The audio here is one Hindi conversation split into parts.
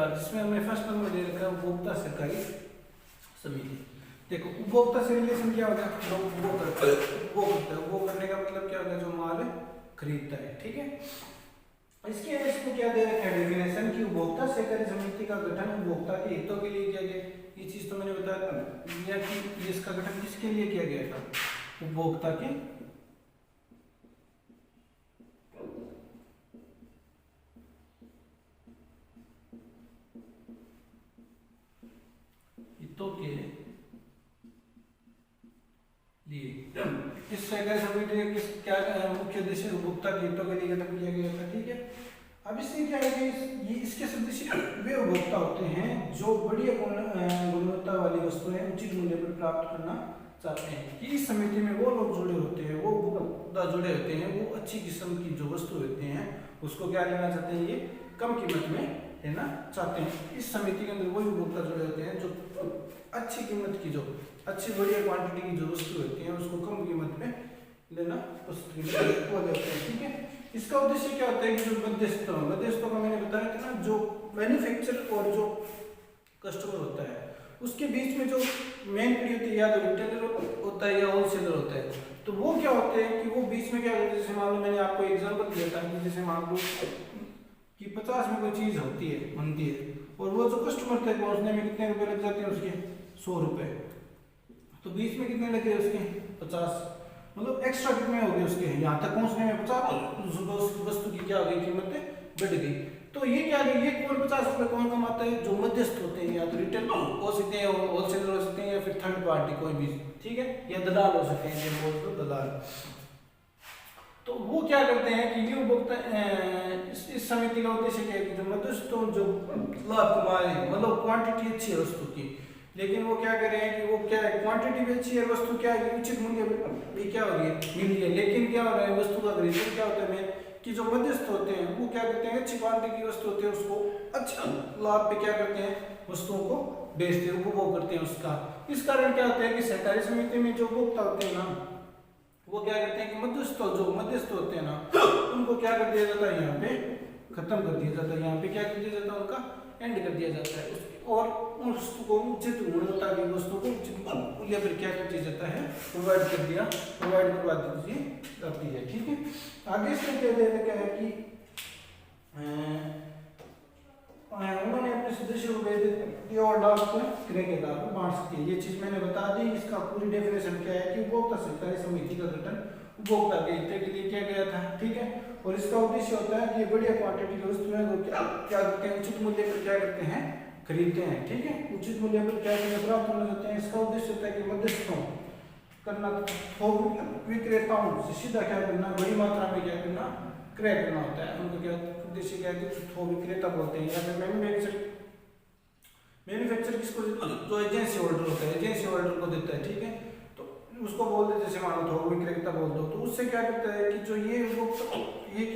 4 जिसमें हमने फर्स्ट नंबर दे रखा है उपभोक्ता सहकारी समिति। देखो उपभोक्ता से रिलेशन क्या होता है, उपभोग करता है, उपभोग करने का मतलब क्या होता है, जो माल खरीदता है, ठीक है। इसके इसको क्या दे रखा है डेफिनेशन की उपभोक्ता सहकारी समिति का गठन उपभोक्ता के हितों के लिए किया गया। ये चीज तो मैंने बताया कि इसका गठन किसके लिए किया गया था, उपभोक्ता के हितों के लिए। इस सहकारी समिति का किस क्या मुख्य उद्देश्य उपभोक्ता के हितों के लिए गठन किया गया था, ठीक है। अब इससे क्या है कि ये इसके सदस्य वे उपभोक्ता होते हैं जो बढ़िया गुणवत्ता वाली वस्तुएं उचित मूल्य पर प्राप्त करना चाहते हैं। कि इस समिति में वो लोग जुड़े होते हैं, वो उपभोक्ता जुड़े होते हैं, वो अच्छी किस्म की जो वस्तु होते हैं उसको क्या लेना चाहते हैं, ये कम कीमत में लेना चाहते हैं। इस समिति के अंदर वही उपभोक्ता जुड़े होते हैं जो अच्छी कीमत की, जो अच्छी बढ़िया क्वांटिटी की जो वस्तु होती है उसको कम कीमत में लेना उसके लिए हो जाते हैं, ठीक है। इसका उद्देश्य क्या होता है कि जो मध्यस्थों का मैंने बताया था ना, जो मैन्युफैक्चरर और जो कस्टमर होता है उसके बीच में जो मेन पीढ़ी होती है, या तो रिटेलर होता है या होलसेलर होता है। तो वो क्या होते हैं कि वो बीच में क्या होता है, जैसे मान लो मैंने आपको एग्जांपल दिया था कि जैसे मान लो कि 50 में कोई चीज होती है बनती है और वो जो कस्टमर तक पहुंचने में कितने रुपए लग जाते हैं उसके 100 रुपए, तो बीच में कितने लगे उसके 50, मतलब एक्स्ट्रा कितने हो गए उसके यहाँ तक पहुंचने में 50, वस्तु की क्या हो गई कीमत बढ़ गई। तो ये क्या है, ये कौन 50 रुपए कौन कमाता है, जो मध्यस्थ होते हैं, या तो रिटेल हो सकते हैं, होलसेलर हो सकते हैं, या फिर थर्ड पार्टी कोई भी, ठीक है, या दलाल हो सकते हैं, जो बोल दो दलाल। तो वो क्या करते हैं कि ये उपभोक्ता इस समिति का उद्देश्य क्या है कि जो मध्यस्थों जो लाभ कमा रहे हैं, मतलब क्वांटिटी अच्छी है वस्तु की, लेकिन वो क्या कर रहे हैं कि वो क्या है क्वांटिटी भी अच्छी है, वस्तु क्या है उचित मूल्य भी क्या हो रही है मिल रही है, लेकिन क्या हो रहा है वस्तु का खरीदना क्या होता है कि जो मध्यस्थ होते हैं वो क्या करते हैं, अच्छी क्वालिटी की वस्तु होती है उसको अच्छा लाभ पे क्या करते हैं, वस्तुओं को बेचते हैं, उपभोग करते हैं उसका। इस कारण क्या होता है कि सहकारी समिति में जो उपभोक्ता होते हैं ना, वो क्या करते हैं कि मध्यस्थ होते हैं ना, उनको क्या कर दिया जाता है, यहाँ पे खत्म कर दिया जाता है, यहाँ पे क्या कर दिया जाता है, उनका एंड कर दिया जाता है, और उन वस्तु को उचित गुणवत्ता की वस्तु को उचित मूल्य पर क्या कर दिया जाता है, प्रोवाइड करवा दी जाती है, ठीक है। आगे से क्या दे रखा है कि उन्होंने अपने सदस्यों को भेज दिया और लाभ को क्रय के आधार पर बांट सकती है। ये चीज मैंने बता दी। इसका पूरी डेफिनेशन क्या है कि उपभोक्ता सहकारी समिति का गठन उपभोक्ता के हित के लिए किया गया था, ठीक है। और इसका उद्देश्य होता है कि बढ़िया क्वांटिटी की वस्तुएं क्या करते हैं, उचित मूल्य पर क्या करते हैं, खरीदते हैं, ठीक है, उचित मूल्य पर क्या प्राप्त करना चाहते हैं। इसका उद्देश्य होता है कि मध्यस्थों करना, थोक विक्रेताओं से सीधा क्या करना, बड़ी मात्रा में क्या करना, क्रय करना होता है। उनको क्या उद्देश्य क्या है, थोक विक्रेता बोलते हैं, या फिर मैन्युफैक्चर किसको, जो एजेंसी होल्डर होता है, एजेंसी होल्डर को देता है, ठीक है, तो उसको बोल दे, जैसे मान लो थोक विक्रेता बोल दो, तो उससे क्या करता है कि जो ये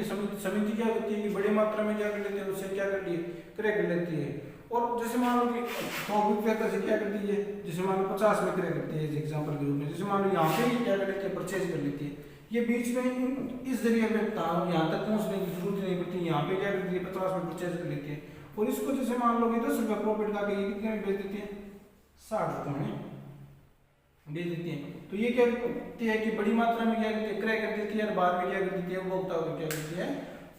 समिति क्या करती है कि बड़ी मात्रा में क्या कर लेती है, उससे क्या कर लिए, क्रय कर लेती है। और जैसे मान लो कि थोक विक्रेता से क्या कर दीजिए, जैसे मान लो 50 में क्रय करती है एग्जांपल के रूप में, जैसे मान लो यहाँ पे क्या कर लेती है, परचेज कर लेती है, ये बीच में इस जरिए में यहाँ तक पहुँचने की जरूरत नहीं पड़ती, यहाँ पे क्या करती है 50 में परचेज कर लेती है, और इसको जैसे मान लो कि 10 रुपये प्रॉफिट का कितने में बेच देती है, 60 रुपये में बेच देती है। तो ये क्या करती है कि बड़ी मात्रा में क्या करती है, क्रय कर देती है, और बाद में क्या कर देती है, उपभोक्ता को क्या करती है,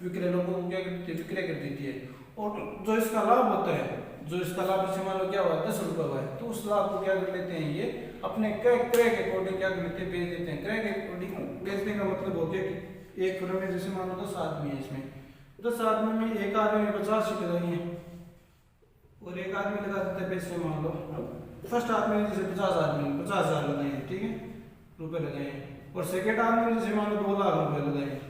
विक्रय लोगों को क्या करती है, विक्रय कर देती है। और जो इसका लाभ होता है, जो इसका लाभ जैसे मान लो क्या हुआ 10 रुपये हुआ है, तो उस लाभ को क्या कर लेते हैं, ये अपने क्रय के अकॉर्डिंग क्या कर लेते हैं, बेच देते हैं। क्रय के अकॉर्डिंग बेचने का मतलब हो गया कि एक फर्म में जैसे मान लो 10 आदमी है, इसमें 10 आदमी में एक आदमी ने 50 शीट लगाई है और एक आदमी लगा देता है पैसे, मान लो फर्स्ट आदमी ने जैसे 50,000 लगाए हैं, ठीक है, रुपए लगाए हैं, और सेकेंड आदमी ने जैसे मान लो 2 लाख रुपए लगाए हैं।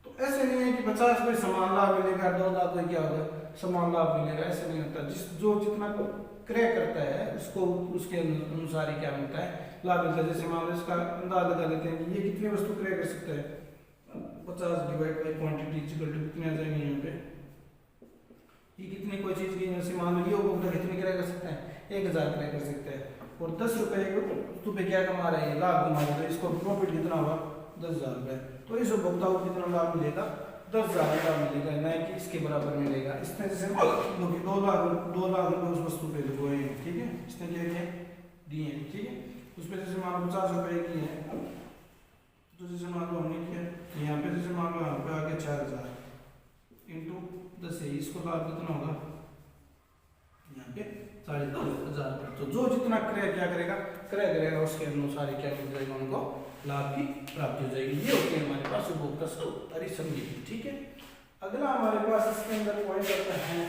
तो ऐसे नहीं है कि 50 कोई समान लाभ मिलेगा, 2 लाख कोई क्या होगा समान लाभ मिलेगा, ऐसे नहीं होता। जो जितना क्रय करता है उसको उसके अनुसार ही क्या मिलता है, लाभ मिलता है। जैसे मान लो इसका अंदाज लगा लेते हैं कि ये कितनी वस्तु क्रय कर सकता है, 50 डिवाइड बाई क्वांटिटी कितने आ जाएंगे, यहाँ पे ये कितनी कोई चीज की, जैसे मान लो ये उपभोक्ता कितनी क्रय कर सकते हैं, 1000 क्रय कर सकते हैं, और 10 रुपए वस्तु पे क्या कमा रहे हैं, लाभ कमा रहे हैं, तो इसको प्रॉफिट कितना हुआ 10,000 रुपए। तो इस उपभोक्ता को कितना लाभ मिलेगा, 10,000 का मिलेगा, ना कि इसके बराबर मिलेगा। इसने जैसे 2 लाख रुपए उस वस्तु पे लगाए हैं, ठीक है, इसने क्या किया दिए हैं, ठीक है। उस पर जैसे मान लो 50 रुपए की है, तो जैसे मान लो हमने किया यहाँ पे, जैसे मान लो यहाँ पे आ गया 4,000 इंटू 10 है, इसको लाभ कितना होगा यहाँ पे 4,500। तो जो जितना क्रय क्या करेगा, क्रय करेगा, उसके अनुसार क्या मिल जाएगा उनको लाभ की प्राप्ति हो जाएगी। ये होते हैं हमारे पास उपभोक्ता सहकारी समिति, ठीक है। अगला हमारे पास इसके अंदर पॉइंट आता है,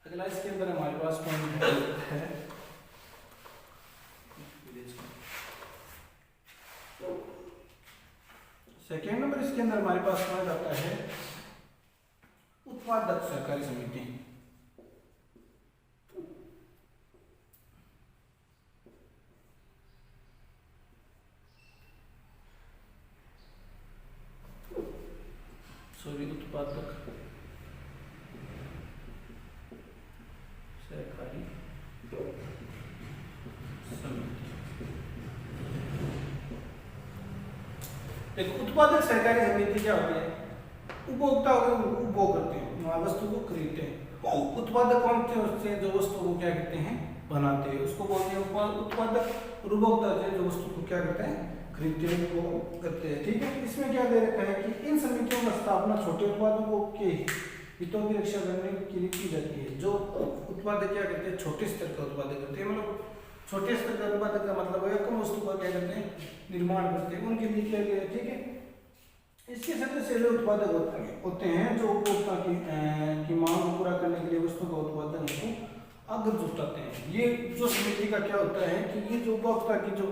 अगला इसके अंदर हमारे पास पॉइंट है सेकेंड नंबर, इसके अंदर हमारे पास पॉइंट आता है उत्पादक सहकारी समिति। उत्पादक सहकारी समिति। देखो उत्पादक सहकारी समिति क्या होती है, उपभोक्ता उपभोग करते हैं, वस्तु को खरीदते हैं। उत्पादक कौन होते हैं, जो वस्तु को क्या कहते हैं बनाते हैं, उसको बोलते हैं उत्पादक। और उपभोक्ता होते हैं जो वस्तु को क्या करते हैं खरीदते हैं, को करते हैं, ठीक है। इसमें क्या दे रखा है कि इन समितियों की स्थापना छोटे उत्पादकों के हितों की रक्षा करने के लिए की जाती है। जो उत्पादक क्या करते हैं, छोटे स्तर का उत्पादक करते हैं, मतलब छोटे स्तर का उत्पादक का मतलब है कम वस्तु का क्या करते हैं निर्माण करते हैं, उनके लिए क्या किया, ठीक है। इसके सदस्य वे उत्पादक होते हैं जो उपभोक्ता की मांग को पूरा करने के लिए वस्तु का उत्पादन को आगे जुटाते हैं। ये जो समिति का क्या होता है कि ये जो उपभोक्ता की जो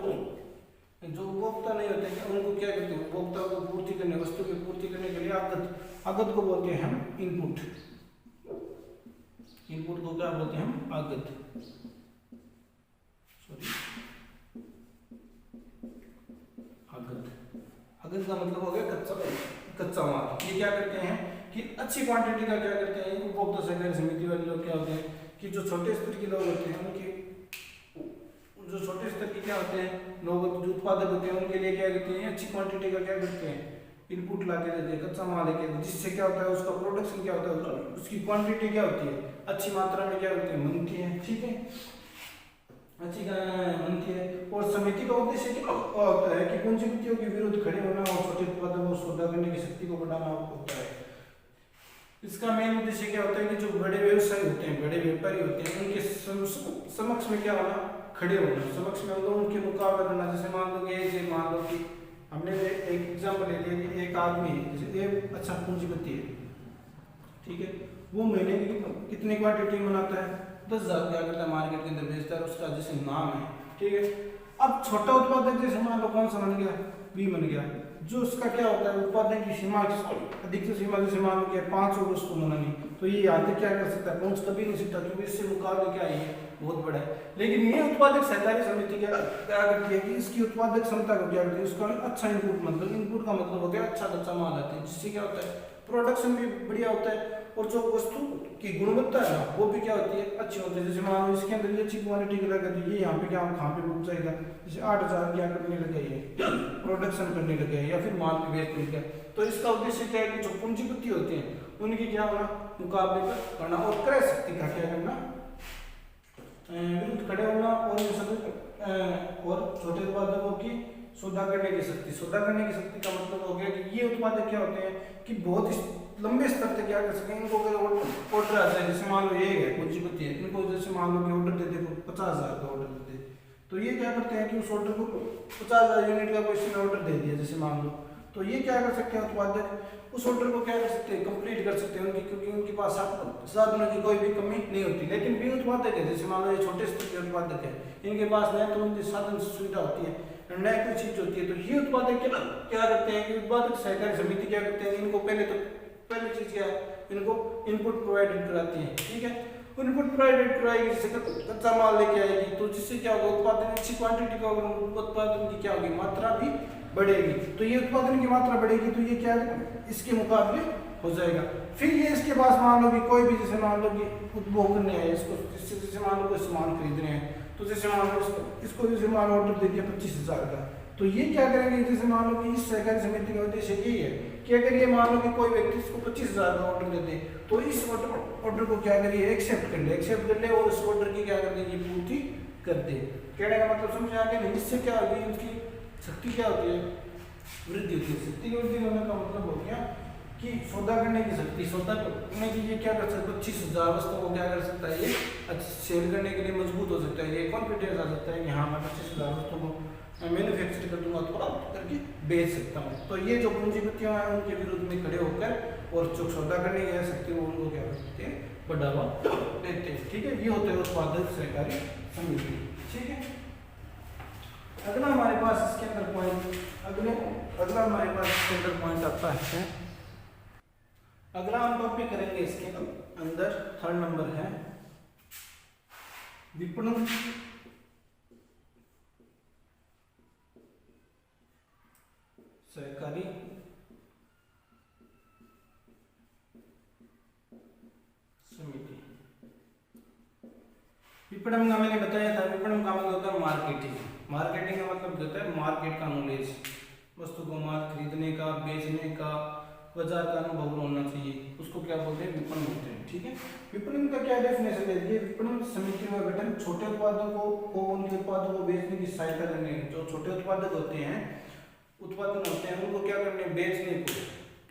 उपभोक्ता नहीं होते हैं उनको क्या करते हैं, उपभोक्ता को पूर्ति करने, वस्तु की पूर्ति करने के लिए आगत को बोलते हैं हम इनपुट। इनपुट को क्या बोलते हैं हम आगत, सॉरी आगत का मतलब हो गया कच्चा माल। ये क्या करते हैं कि अच्छी क्वांटिटी का क्या करते हैं उपभोक्ता सहकारी समिति वाले लोग क्या होते हैं कि जो छोटे स्तर के लोग होते हैं उनके जो छोटे स्तर के क्या होते हैं लोग, जो उत्पादक होते हैं उनके लिए क्या करते हैं अच्छी क्वांटिटी का क्या करते हैं इनपुट ला के देते हैं, कच्चा माल लेके, जिससे क्या होता है उसका प्रोडक्शन क्या होता है, उसकी क्वांटिटी क्या होती है अच्छी मात्रा में क्या होती है बनती है, ठीक है, अच्छी बनती है। और समिति का उद्देश्य क्या होता है कि पूंजीपतियों के विरुद्ध खड़े होना और छोटे उत्पादकों को सौदा करने की शक्ति को बढ़ाना होता है। इसका मेन उद्देश्य क्या होता है कि जो बड़े व्यवसायी होते हैं, बड़े व्यापारी होते हैं, उनके समक्ष में क्या होना, खड़े होना, समक्ष में उनके मुकाबला करना। जैसे मान लो कि हमने एक एग्जाम्पल ले लिया कि एक आदमी है, जैसे एक अच्छा पूंजीपति है, ठीक है, वो महीने की कितनी क्वांटिटी बनाता है 10,000 क्या करता है मार्केट के अंदर बेचता है, उसका जैसे नाम है, ठीक है। अब छोटा उत्पादक जैसे मान लो कौन सा बन गया, बी बन गया, जो उसका क्या होता है उत्पादन की सीमा, अधिकतम सीमा जैसे मान लो कि 500 वस्तु बनानी, तो ये यहाँ तक क्या कर सकता है, पहुंच कभी नहीं सकता, क्योंकि इससे मुकाबले क्या है बहुत बड़ा है। लेकिन ये उत्पादक सहकारी समिति क्या करती है कि इसकी उत्पादक क्षमता को क्या करती है, उसका अच्छा इनपुट, मतलब इनपुट का मतलब हो गया अच्छा कच्चा माल आता है, जिससे क्या होता है प्रोडक्शन भी बढ़िया होता है और जो वस्तु की गुणवत्ता है ना वो भी क्या होती है अच्छी होती है। जैसे मान लो इसके अंदर ये अच्छी क्वालिटी की लगा दी, ये यहाँ पे क्या कहाँ पे रुक जाएगा, जैसे 8,000 क्या करने लगे है प्रोडक्शन करने लगे या फिर माल पे बेचने लगे, तो इसका उद्देश्य क्या है कि जो पूंजीपति होते हैं उनकी क्या होना मुकाबले करना और क्रय शक्ति का क्या करना विरुद्ध खड़े होना और छोटे उत्पादकों की सौदा करने की शक्ति। सौदा करने की शक्ति का मतलब हो गया कि ये उत्पादक क्या होते हैं कि बहुत लंबे स्तर तक क्या कर सकें, इनको अगर ऑर्डर आ जाए, जैसे मान लो ये है पूंजीपति है, इनको जैसे मान लो कि ऑर्डर दे दे 50,000 का ऑर्डर दे दे, तो ये क्या करते हैं कि उस ऑर्डर को 50,000 यूनिट का कोई ऑर्डर दे दिया जैसे मान लो, तो ये क्या कर सकते हैं उत्पादक उस ऑर्डर को क्या कर सकते हैं कंप्लीट कर सकते हैं उनकी, क्योंकि उनके पास साधनों की कोई भी कमी नहीं होती। लेकिन भी उत्पादक है, जैसे मान लो ये छोटे स्तर के उत्पादक है, इनके पास नया तो उनकी साधन सुविधा होती है, नया कोई चीज होती है, तो ये उत्पादक क्या करते हैं कि उत्पादक सहकारी समिति क्या करते हैं, इनको पहले चीज क्या है इनको इनपुट प्रोवाइडेड कराती है, ठीक है, इनपुट प्रोवाइडेड कराएगी, जैसे कच्चा माल लेके आएगी, तो जिससे क्या होगा उत्पादन अच्छी क्वांटिटी का उत्पादन की क्या होगी मात्रा भी बढ़ेगी, तो ये उत्पादन की मात्रा बढ़ेगी तो ये क्या इसके मुकाबले हो जाएगा। फिर ये इसके पास मान लो कि कोई भी जैसे मान लो कि उपभोग करने आए इसको, जैसे मान लो कोई सामान खरीद रहे हैं, तो जैसे मान लो इसको जैसे मान ऑर्डर दे दिया 25,000 का, तो ये क्या करेंगे, जैसे मान लो कि इस सहकारी समिति का उद्देश्य यही है कि अगर ये मान लो कि कोई व्यक्ति इसको 25,000 का ऑर्डर दे दे तो इस ऑर्डर को क्या करिए, एक्सेप्ट कर ले और उस ऑर्डर की क्या कर दे, ये पूर्ति कर दे। कहने का मतलब समझ आ गया नहीं? इससे क्या होगी, उसकी शक्ति क्या होती है, वृद्धि होती है। शक्ति की वृद्धि होने का मतलब हो गया कि सौदा करने की शक्ति, सौदा करने की ये क्या कर सकता है, 25,000 वस्तुओं को क्या कर सकता है, ये सेल करने के लिए मजबूत हो सकता है, ये कॉन्फिडेंस आ सकता है कि हाँ मैं 25,000 वस्तुओं को मैन्युफैक्चर कर दूंगा तो करके बेच सकता हूँ। तो ये जो पूंजीपतियां हैं उनके विरुद्ध में खड़े होकर और जो सौदा करने की शक्ति वो उनको क्या करते हैं, बढ़ावा देते हैं। ठीक है, ये होते हैं उत्पादक सहकारी समिति। ठीक है, अगला हमारे पास इसके अंदर पॉइंट, अगला हमारे पास इसके अंदर पॉइंट आता है, अगला हम टॉपिक करेंगे इसके अंदर, थर्ड नंबर है विपणन सहकारी समिति। विपणन का मैंने बताया था, विपणन का मतलब होता है मार्केटिंग। मार्केटिंग का मतलब होता है मार्केट का नॉलेज, वस्तु को माल खरीदने का, बेचने का, बाजार का अनुभव होना चाहिए, उसको क्या बोलते हैं, विपणन बोलते हैं। ठीक है, विपणन का क्या डेफिनेशन है, ये विपणन समिति का गठन छोटे उत्पादों को उनके उत्पादों को बेचने की सहायता करने, जो छोटे उत्पादक होते हैं, उत्पादन होते हैं, उनको क्या करने, बेचने को,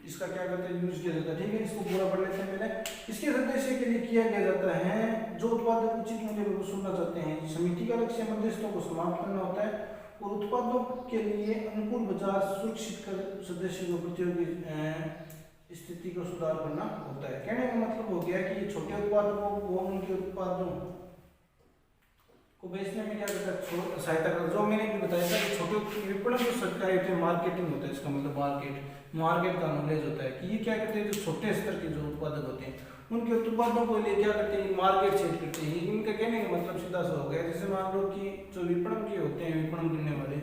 इसका क्या करते हैं, यूज किया जाता है। ठीक है, इसको पूरा पढ़ लेते हैं पहले। इसके उद्देश्य के लिए किया गया जाता है जो उत्पादक उचित मूल्य पर वसूलना चाहते हैं। स्थिति का लक्ष्य मध्यस्थों को समाप्त करना होता है और उत्पादों के लिए अनुकूल बाजार सुरक्षित कर सदस्यों को प्रतियोगी स्थिति को सुधार करना होता है। कहने का मतलब हो गया कि छोटे उत्पादकों को उनके उत्पादों को बेचने में क्या करता है, सहायता करता है। जो मैंने भी बताया था कि छोटे विपणन जो सरकारी होते हैं, मार्केटिंग होता है, इसका मतलब मार्केट का नॉलेज होता है कि ये क्या करते हैं, जो छोटे स्तर के जो उत्पादक होते हैं उनके उत्पादों को लिए क्या करते हैं, मार्केट सेट करते हैं। इनका कहने का मतलब सीधा सा हो गया, जैसे मान लो कि जो विपणन के होते हैं, विपणन करने वाले,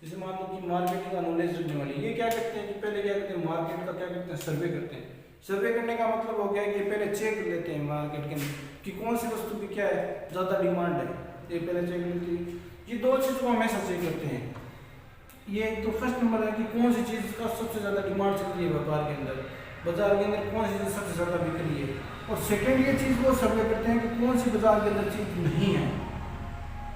जैसे मान लो कि मार्केटिंग का नॉलेज रखने वाले, ये क्या करते हैं कि पहले क्या करते हैं, मार्केट का क्या करते हैं, सर्वे करते हैं। सर्वे करने का मतलब हो गया कि पहले चेक कर लेते हैं मार्केट के अंदर कि कौन सी वस्तु की क्या है, ज़्यादा डिमांड है, ये पहले चेक करते हैं। ये दो चीज़ को हमेशा चेक करते हैं। ये तो फर्स्ट नंबर है कि कौन सी चीज़ का सबसे ज़्यादा डिमांड चल रही है व्यापार के अंदर, बाजार के अंदर कौन सी चीज़ सबसे ज़्यादा बिक रही है। और सेकेंड ये चीज़ वो सर्वे करते हैं कि कौन सी बाजार के अंदर चीज़ नहीं है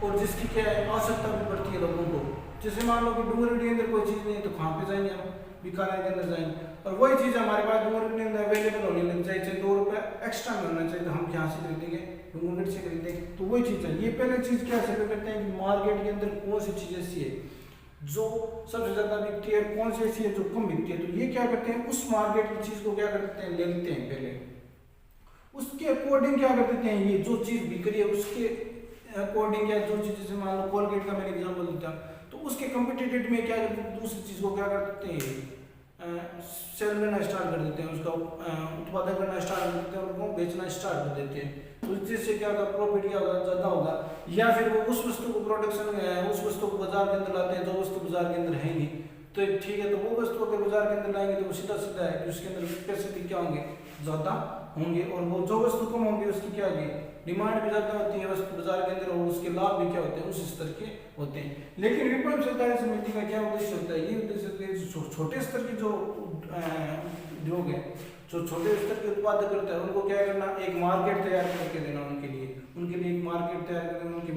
और जिसकी क्या है, आवश्यकता भी पड़ती है लोगों को। जैसे मान लो कि डूंगरपुर के अंदर कोई चीज़ नहीं है तो कहाँ पे जाएंगे हम, बीकानेर के अंदर जाएंगे, और वही चीज़ हमारे पास डूंगरपुर के अंदर अवेलेबल होने लग जाए, चाहे 2 रुपये एक्स्ट्रा में होना चाहिए, तो हम यहाँ से खरीदेंगे, डूंगरपुर से खरीदेंगे। तो वही चीज़ है, ये पहले चीज़ क्या सर्वे करते हैं कि मार्केट के अंदर कौन सी चीज़ ऐसी है जो सबसे ज़्यादा बिकती है, कौन सी ऐसी है जो कम बिकती है। तो ये क्या करते हैं, उस मार्केट की चीज़ को क्या करते हैं, ले लेते हैं पहले, उसके अकॉर्डिंग क्या कर देते हैं, ये जो चीज़ बिक रही है उसके अकॉर्डिंग, या जो चीज़ जैसे मान लो कोलगेट का मैंने एग्जाम्पल दिया, तो उसके कम्पिटिटिव में क्या करते हैं, दूसरी चीज़ को क्या कर देते हैं, सेल करना स्टार्ट कर देते हैं, उसका उत्पादन करना स्टार्ट कर देते हैं, उनको बेचना स्टार्ट कर देते हैं। तो जिससे क्या होगा, प्रॉफिट क्या होगा, ज़्यादा होगा। या फिर वो उस वस्तु को उस वस्तु को बाजार के अंदर लाते हैं जो वस्तु बाजार के अंदर है नहीं, तो ठीक है, तो वो वस्तु अगर बाजार के अंदर लाएंगे तो वो सीधा सीधा है कि उसके अंदर पैसे भी क्या होंगे, ज़्यादा होंगे, और वो जो वस्तु कम होंगी उसकी क्या होगी, डिमांड भी ज़्यादा होती है वस्तु बाजार के अंदर, और उसके लाभ भी क्या होते हैं, उस स्तर के होते हैं। लेकिन विपणन सहकारी समिति का क्या उद्देश्य होता है, ये उद्देश्य होता है छोटे स्तर के जो उद्योग है, जो छोटे स्तर के उत्पादक करते हैं, उनको क्या करना, एक मार्केट तैयार करके देना, उनके लिए एक मार्केट तैयार करके उनकी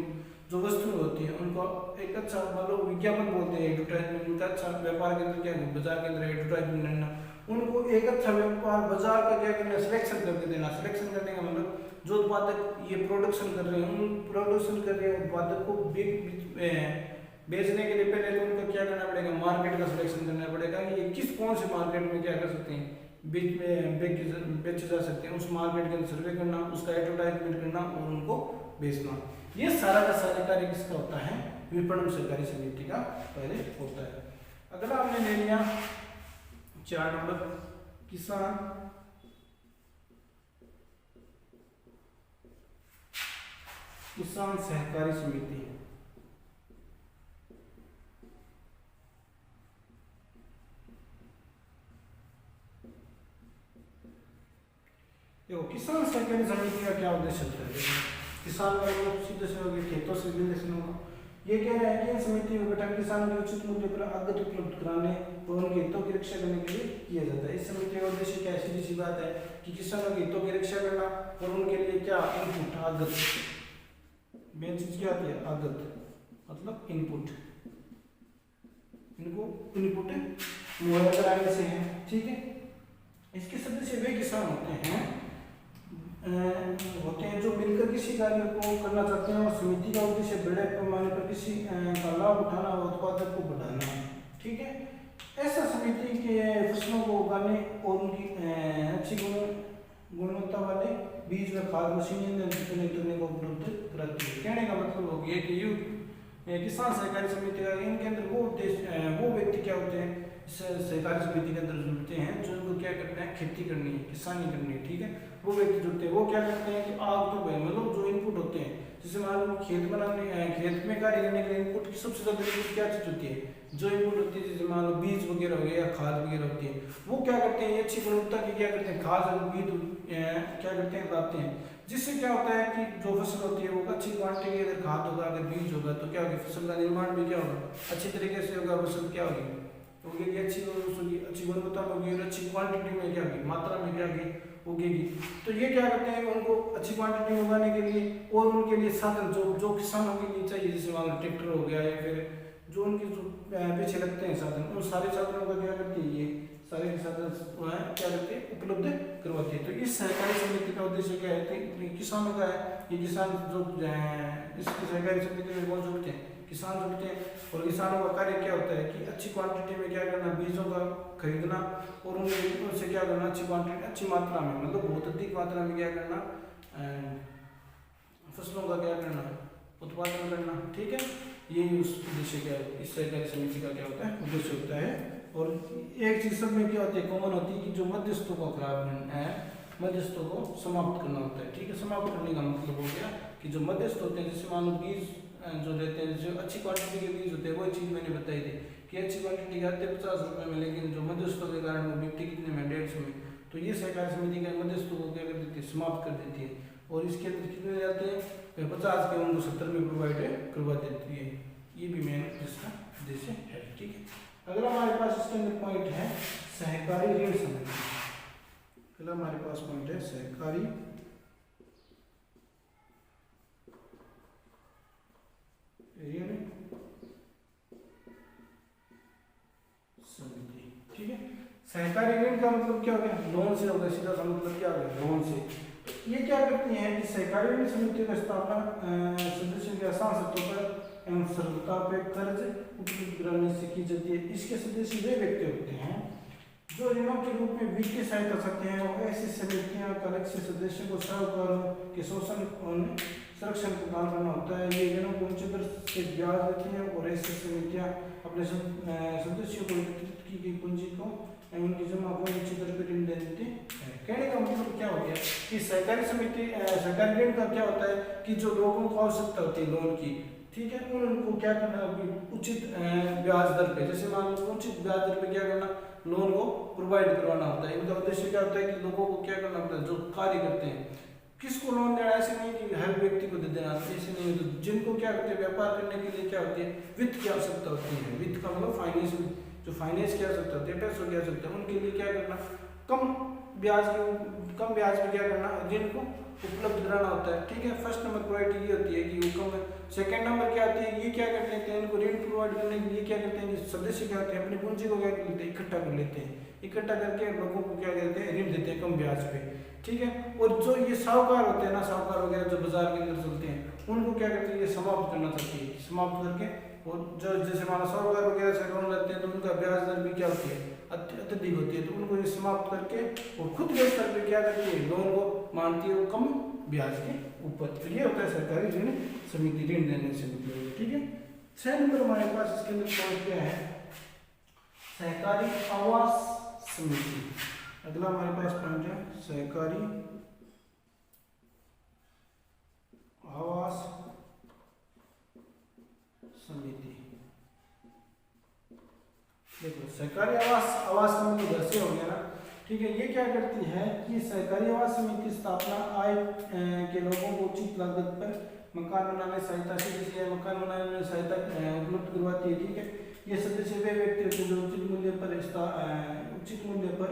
जो वस्तु होती है उनको एक अच्छा, मतलब विज्ञापन बोलते हैं, एडवर्टाइजमेंट, उनका अच्छा व्यापार के अंदर क्या बाजार के अंदर एडवर्टाइजमेंट करना, उनको एक अच्छा व्यापार बाजार का क्या करना, सिलेक्शन करके देना। सिलेक्शन करने का मतलब जो उत्पादक ये प्रोडक्शन कर रहे हैं, उन प्रोडक्शन कर रहे हैं उत्पादक को बेचने के लिए पहले तो उनको क्या करना पड़ेगा, मार्केट का सिलेक्शन करना पड़ेगा कि ये किस कौन से मार्केट में क्या कर सकते हैं, बेचे जा सकते हैं। उस मार्केट के अंदर सर्वे करना, उसका एडवर्टाइजमेंट करना और उनको बेचना, ये सारा का सारा कार्य किसका होता है, विपणन सहकारी समिति का पहले होता है। अगला हमने ले लिया 4 नंबर, किसान सहकारी समिति। देखो, किसान सहकारी समिति का क्या उद्देश्य होता है, किसान का लोग सीधे से होगी खेतों से रिलेशन होगा, ये कह रहे हैं कि इन समितियों का गठन किसानों के उचित मूल्य पर अवगत उपलब्ध कराने और उनके हितों की रक्षा करने के लिए किया जाता है। इस समिति का उद्देश्य क्या है? सीधी सी बात है कि किसानों के हितों की रक्षा करना और उनके लिए क्या इनपुट अवगत, मेन चीज क्या आती है? अवगत मतलब इनपुट, इनको इनपुट मुहैया कराने से है। ठीक है, इसके सदस्य वे किसान होते हैं जो मिलकर किसी कार्य को करना चाहते हैं और समिति का उद्देश्य बड़े पैमाने पर किसी का लाभ उठाना और उत्पादन को बढ़ाना है। ठीक है, ऐसा समिति के फसलों को उगाने और उनकी अच्छी गुणवत्ता वाले बीज व खाद मशीनें करने को उपलब्ध कराती है। कहने का मतलब हो गया कि किसान सहकारी समिति का इनके अंदर वो उद्देश्य वो व्यक्ति क्या होते हैं सहकारी समिति के अंदर जुड़ते हैं जो उनको क्या करना है? खेती करनी है, किसानी करनी है। ठीक है, वो व्यक्ति जुड़ते हैं, वो क्या करते हैं कि आग तो भाई मतलब जो इनपुट होते हैं, जैसे मान लो खेत बनाने खेत में कार्य करने के लिए इनपुट की सबसे ज्यादा इनपुट क्या चीज होती है? जो इनपुट होती है, जैसे मान लो बीज वगैरह हो गया या खाद वगैरह होती है, वो क्या करते हैं? अच्छी गुणवत्ता की क्या करते हैं? खाद और बीज क्या करते हैं? लाते हैं, जिससे क्या होता है कि जो फसल होती है वो अच्छी क्वांटिटी की अगर खाद होगा, अगर बीज होगा तो क्या होगा? फसल का निर्माण भी क्या होगा? अच्छी तरीके से होगा, फसल क्या होगी? उगेगी, अच्छी गुणवत्ता में उगेगी, अच्छी क्वांटिटी में क्या होगी? मात्रा में क्या होगी? उगेगी। तो ये क्या करते हैं? उनको अच्छी क्वांटिटी में उगाने के लिए और उनके लिए साधन जो किसानों के लिए चाहिए, जैसे मान लो ट्रैक्टर हो गया या फिर जो उनके जो पीछे लगते हैं साधन, उन सारे साधनों का क्या करती है? ये सारे के साधन क्या करते हैं? उपलब्ध करवाती है। तो इस सहकारी समिति का उद्देश्य क्या है? किसानों का है। ये किसान जो इस सहकारी समिति में कौन जुड़ते हैं? किसान जुड़ते हैं। और किसानों का कार्य क्या होता है कि अच्छी क्वांटिटी में क्या करना? बीजों का खरीदना और उनसे क्या करना? अच्छी क्वांटिटी, अच्छी मात्रा में, मतलब बहुत अधिक मात्रा में क्या करना? फसलों का क्या करना? उत्पादन करना। ठीक है, यही उस उद्देश्य क्या है? इस सहकारी समिति का क्या होता है? उद्देश्य होता है। और एक चीज सब में क्या होती है? कॉमन होती है कि जो मध्यस्थों को खराब है, मध्यस्थों को समाप्त करना होता है। ठीक है, समाप्त करने का मतलब हो गया कि जो मध्यस्थ होते हैं, जैसे मान लो बीज जो लेते हैं, जो अच्छी क्वांटिटी के बीज होते हैं, वो चीज मैंने बताई थी कि अच्छी क्वांटिटी के आते 50 रुपए में, लेकिन जो मध्यस्थों के कारण वो बिकती कितने में? 150 में। तो ये सहकारी समिति के मध्यस्थों को क्या कर देती है? समाप्त कर देती है। और इसके अंदर कितने जाते हैं? 50 के उनको 70 में प्रोवाइड करवा देती है। ये भी मेन इसका उद्देश्य है। ठीक है, अगर हमारे पास इसके अंदर पॉइंट है सहकारी ऋण समिति। अगला हमारे पास पॉइंट है सहकारी ऋण समिति। ठीक है, सहकारी ऋण का मतलब क्या हो गया? लोन से हो गया, सीधा सा मतलब क्या हो गया? लोन से। तो ये क्या करती हैं कि सहकारी ऋण समिति का स्थापना सदस्यों के आसान शर्तों पर एवं सरलता पे कर्ज उपलब्ध कराने से की जाती है। इसके सदस्य वे व्यक्ति होते हैं जो ऋणों के रूप में वित्तीय सहायता कर सकते हैं और ऐसी समितियां का लक्ष्य सदस्यों को साहूकारों के शोषण और संरक्षण प्रदान करना होता है। ये ऋणों को उच्च दर से ब्याज देती हैं और ऐसी समितियां अपने सदस्यों को एकत्रित की गई पूंजी को उनकी जमा को उच्च दर पर ऋण दे देती है। कहने का मतलब क्या हो गया कि सहकारी समिति सहकारी ऋण का क्या होता है कि जो लोगों को आवश्यकता होती है लोन की, ठीक है, उनको क्या करना? उचित ब्याज दर पे, जैसे मान लो उचित ब्याज दर पे क्या करना? लोन को प्रोवाइड करवाना होता है। इनका उद्देश्य क्या होता है कि लोगों को क्या करना होता है? जो कार्य करते हैं, किसको लोन देना? ऐसे नहीं कि हर व्यक्ति को दे देना, ऐसे नहीं। तो जिनको क्या करते हैं? व्यापार करने के लिए क्या होती है? वित्त की आवश्यकता होती है। वित्त का मतलब फाइनेंस, जो फाइनेंस की आवश्यकता होती है, पैसों की आवश्यकता है, उनके लिए क्या करना? कम ब्याज में क्या करना? ऋण को उपलब्ध कराना होता है। ठीक है, फर्स्ट नंबर प्रायोरिटी ये होती है कि वो कम। सेकंड नंबर क्या आती है? ये क्या कर लेते हैं? इनको ऋण प्रोवाइड करने के लिए क्या करते हैं? सदस्य क्या होते हैं? अपनी पूंजी को क्या कर लेते हैं? इकट्ठा कर लेते हैं। इकट्ठा करके लोगों को क्या करते हैं? ऋण देते हैं कम ब्याज पे। ठीक है, और जो ये साहूकार होते हैं ना, साहूकार वगैरह जो बाजार के अंदर चलते हैं, उनको क्या करते हैं? ये समाप्त करना चाहती है। समाप्त करके और जो जैसे मानो साहूकार वगैरह से लोन लेते हैं तो उनका ब्याज दर भी क्या होती है? अत्यधिक होती है। तो उनको ये समाप्त करके और खुद के स्तर पे क्या करती है? लोन को मानती है वो कम ब्याज के ऊपर। तो ये होता है सहकारी ऋण समिति, ऋण देने से मतलब। ठीक है, 6 नंबर हमारे पास इसके अंदर पॉइंट क्या है? सहकारी आवास समिति। अगला हमारे पास पॉइंट है सहकारी आवास समिति। देखो सहकारी आवास का मतलब घर से हो गया ना, ठीक है। ये क्या करती है कि सहकारी आवास समिति की स्थापना आय के लोगों को उचित लागत पर मकान बनाने सहायता से मकान बनाने में सहायता उपलब्ध करवाती है। ठीक है। ये सदस्य वे व्यक्ति होते हैं जो उचित मूल्य पर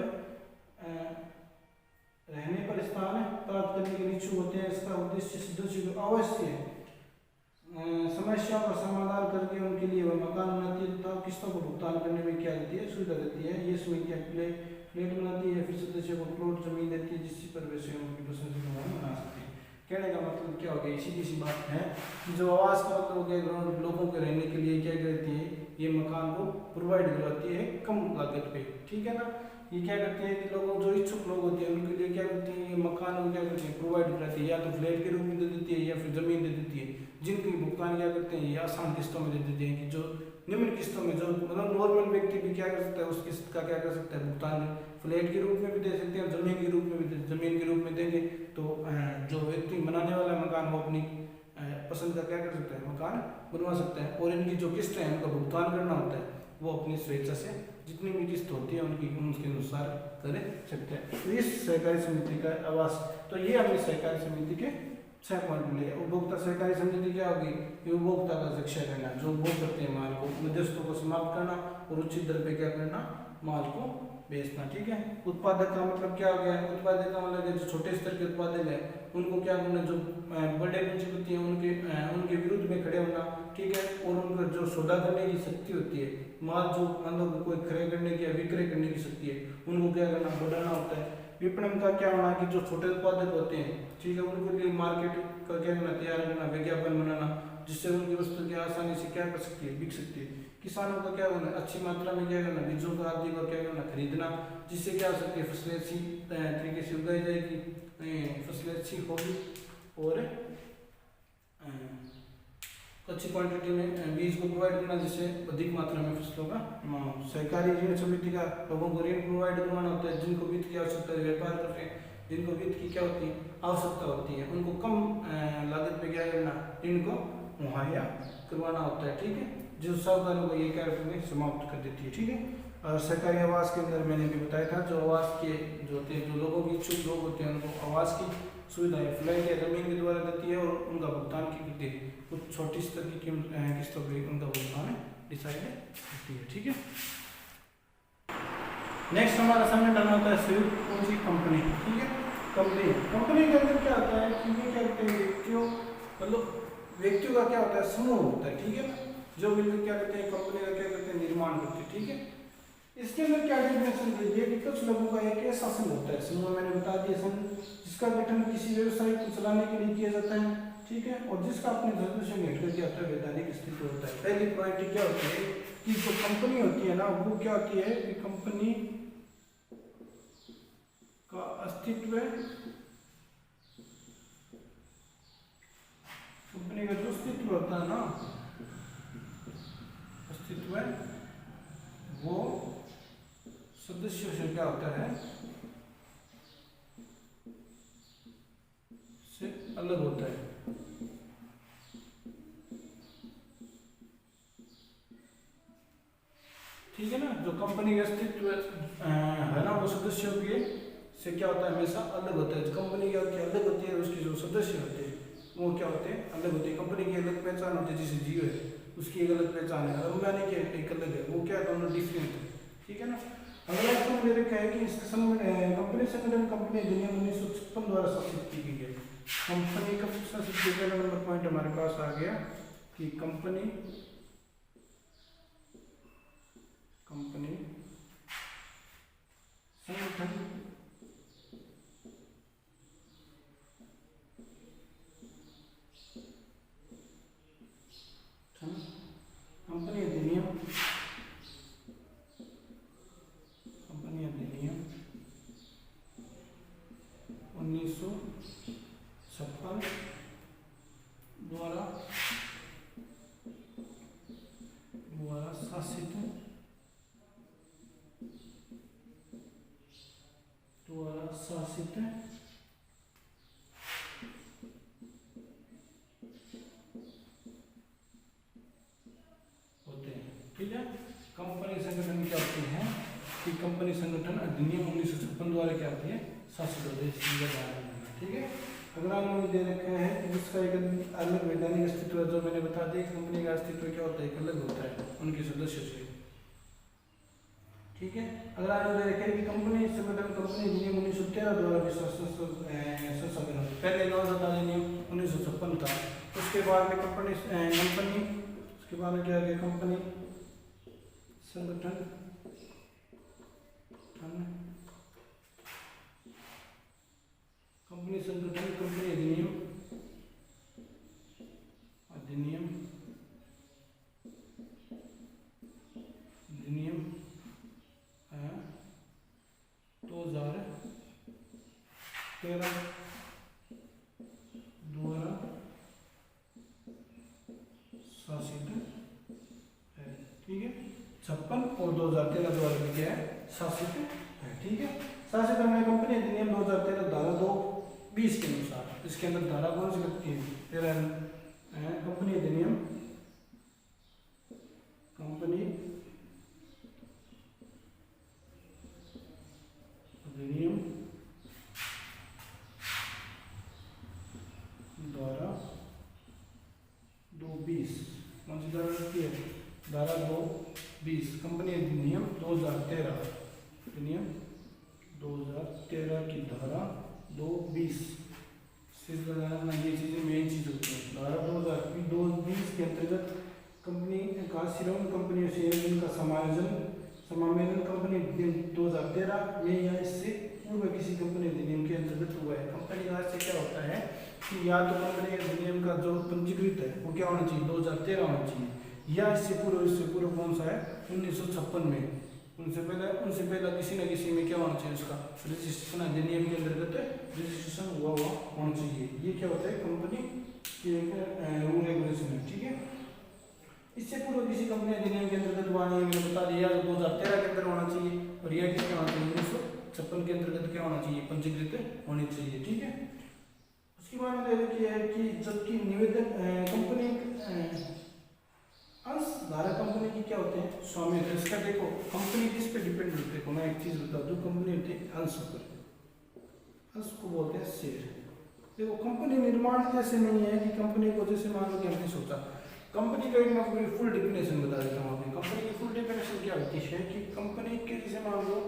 रहने पर स्थान प्राप्त करने के इच्छुक होते हैं। इसका उद्देश्य सदस्य को अवश्य समस्या का समाधान करके उनके लिए वह मकान बनाती है तथा किस्तों को भुगतान करने में क्या देती है, सुविधा देती है। ये समितियां फ्लैट बनाती है, फिर सदस्य को प्लॉट जमीन देती है जिस पर वे स्वयं की पसंद से मकान बना सकते हैं। कहने का मतलब क्या हो गया, सीधी सी बात है कि जो आवास का मतलब हो गया ग्राउंड लोगों के रहने के लिए क्या करती है, ये मकान को प्रोवाइड करवाती है कम लागत पे। ठीक है ना। ये क्या करते हैं कि लोगों जो इच्छुक लोग होते हैं उनके लिए क्या करते हैं, ये मकान को क्या करते हैं, प्रोवाइड कराती है। या तो फ्लैट के रूप में दे देती है या फिर जमीन दे देती है, जिनकी भुगतान क्या करते हैं, ये आसान किस्तों में दे देते हैं। कि जो निम्न किस्तों में, जो मतलब नॉर्मल व्यक्ति भी क्या कर सकता है, उस किस्त का क्या कर सकता है, भुगतान फ्लैट के रूप में भी दे सकते हैं, जमीन के रूप में भी जमीन के रूप में देंगे तो जो व्यक्ति बनाने वाला मकान वो अपनी पसंद का क्या कर सकता है, मकान बनवा सकता है। और इनकी जो किस्त है उनका भुगतान करना होता है वो अपनी स्वेच्छा से जितनी भी किस्त होती है उनकी उसके अनुसार कर सकते हैं। तो इस सहकारी समिति का आवास, तो ये हमने सहकारी समिति के 6 पॉइंट लिए। उपभोक्ता सहकारी समिति क्या होगी, ये उपभोक्ता का रक्षा करना, जो उपभोग करते हैं माल को, मध्यस्थों को समाप्त करना और उचित दर पे क्या करना, माल को बेचना। ठीक है। उत्पादक का मतलब क्या हो गया, उत्पादक का मतलब जो छोटे स्तर के उत्पादक है उनको क्या करना, जो बड़े पूंजीपति हैं उनके विरुद्ध में खड़े होना। ठीक है। और उनका जो सौदा करने की शक्ति होती है, माल जो मतलब कोई क्रय करने की या विक्रय करने की शक्ति है, उनको क्या करना, बढ़ाना होता है। विपणन का क्या होना कि जो छोटे उत्पादक होते हैं, ठीक है, उनके लिए मार्केट का क्या करना, तैयार करना, विज्ञापन बनाना, जिससे उनकी वस्तु क्या आसानी से क्या कर सकती है, बिक सकती है। किसानों का क्या होना, अच्छी मात्रा में क्या करना, बीजों का आदि का क्या करना, खरीदना, जिससे क्या हो सकती है, फसलें अच्छी तरीके से उगाई जाएगी, फसलें अच्छी होगी और अच्छी क्वांटिटी में बीज को प्रोवाइड करना, जिससे अधिक मात्रा में फसलों का सहकारी ऋण समिति का लोगों को ऋण प्रोवाइड करवाना होता है। जिनको वित्त की आवश्यकता है, व्यापार करते हैं, जिनको वित्त की क्या होती है, आवश्यकता होती है, उनको कम लागत पे क्या करना, ऋण को मुहैया करवाना होता है। ठीक है। जो साहूकारों को ये क्या करते समाप्त कर देती है। ठीक है। और सरकारी आवास के अंदर मैंने भी बताया था, जो आवास के जो होते हैं, जो लोगों की इच्छुक लोग होते हैं उनको आवास की सुविधाएं फ्लैट या जमीन के द्वारा देती है और उनका भुगतान की करती है, कुछ छोटी स्तर की किस्तों पर उनका भुगतान डिसाइड होती है। ठीक है। नेक्स्ट हमारा सामने डालना होता है संयुक्त पूंजी कंपनी। ठीक है। कंपनी के अंदर क्या होता है कि ये क्या करते हैं, व्यक्तियों मतलब व्यक्तियों का क्या होता है, समूह होता है। ठीक है। जो मिलकर क्या करते हैं, कंपनी का क्या करते हैं, निर्माण करते हैं। ठीक है। इसके अंदर क्या डेफिनेशन दी है कि कुछ लोगों का एक ऐसा समूह होता है, समूह मैंने बता दिया, समूह जिसका गठन किसी व्यवसाय को चलाने के लिए किया जाता है। ठीक है। और जिसका अपने सदस्यों में हटकर क्या होता है, वैधानिक स्थिति होता है। पहली पॉइंट क्या होती है कि जो कंपनी होती है ना, वो क्या होती है कि कंपनी का अस्तित्व, कंपनी का जो अस्तित्व होता है ना, अस्तित्व वो सदस्यों से क्या होता है, से अलग होता है। ठीक है ना। जो कंपनी का अस्तित्व है ना, वो सदस्यों के से क्या होता है, हमेशा अलग होता है। जो कंपनी क्या होती है, अलग होती है, उसके जो सदस्य होते हैं वो क्या होते हैं, अलग होते हैं। कंपनी की अलग पहचान होती है, जैसे जियो है उसकी एक अलग पहचान है, अंबानी की एक अलग है, वो क्या दोनों डिफरेंट है। ठीक है ना। अगला इसमें मेरे क्या है कि कंपनी संगठन कंपनी अधिनियम 1956 द्वारा शासित की गई है। कंपनी का पहला नंबर पॉइंट हमारे पास आ गया कि कंपनी संगठन कंपनी अधिनियम 1956 द्वारा शासित होते हैं। ठीक है। कंपनी संगठन क्या होते हैं कि कंपनी संगठन अधिनियम 1956 द्वारा क्या होती है, शासित होती है। ठीक है, अगला उन्होंने दे रखा है कि जिसका एक अलग वैधानिक अस्तित्व है, जो मैंने बता दिया कंपनी का अस्तित्व क्या होता है, एक अलग होता है उनके सदस्य से। ठीक है, अगला दे रखा है कि कंपनी संगठन कंपनी अधिनियम 1913 द्वारा भी संशोधन, पहले नौजत अधिनियम 1956 था, उसके बाद में कंपनी उसके बाद में क्या है, कंपनी संगठन कंपनी संगठन कंपनी अधिनियम 2013 द्वारा शासित है। ठीक है, 56 और 2013 द्वारा भी क्या है, शासित है। ठीक है, शासित हमने कंपनी अधिनियम 2013 धारा 220 के अनुसार, इसके अंदर धारा कौन सी लगती है, 13 कंपनी अधिनियम द्वारा 220, कौन सी धारा लगती है, धारा 220 कंपनी अधिनियम 2013 की धारा 220 सिर्फ ये चीजें मेन चीज होती है। धारा 2020 के अंतर्गत कंपनी का श्रम कंपनियों से इनका समामेलन कंपनी 2013 में या इससे पूर्व किसी कंपनी अधिनियम के अंतर्गत हुआ है। कंपनी राज से क्या होता है कि या तो कंपनी अधिनियम का जो पंजीकृत है वो क्या होना चाहिए, 2013 होना चाहिए, या इससे पूर्व कौन सा है, 1956 में, उनसे पहले किसी न किसी में क्या होना चाहिए, उसका रजिस्ट्रेशन अधिनियम के अंतर्गत रजिस्ट्रेशन हुआ होना चाहिए। ये क्या होता है, कंपनी की रूल रेगुलेशन है। ठीक है, इससे पूर्व किसी कंपनी अधिनियम के अंतर्गत हुआ नहीं, मैंने बता दिया 2013 के अंदर होना चाहिए, और यह किसके होना चाहिए, 1956 के अंतर्गत क्या होना चाहिए, पंजीकृत होनी चाहिए। ठीक है, उसके बाद में देखिए है कि जबकि निवेदन कंपनी अंश धारक कंपनी की क्या होते हैं, स्वामित्व। इसका देखो कंपनी किस पे डिपेंड होती है, मैं एक चीज बता दूं, कंपनी होती है अंश पर, अंश को बोलते हैं शेयर। देखो कंपनी निर्माण ऐसे नहीं है कि कंपनी को जैसे मान लो कि हमने सोचा, कंपनी का एक मैं आपको फुल डेफिनेशन बता देता हूँ। अपनी कंपनी की फुल डेफिनेशन क्या होती है कि कंपनी के जैसे मान लो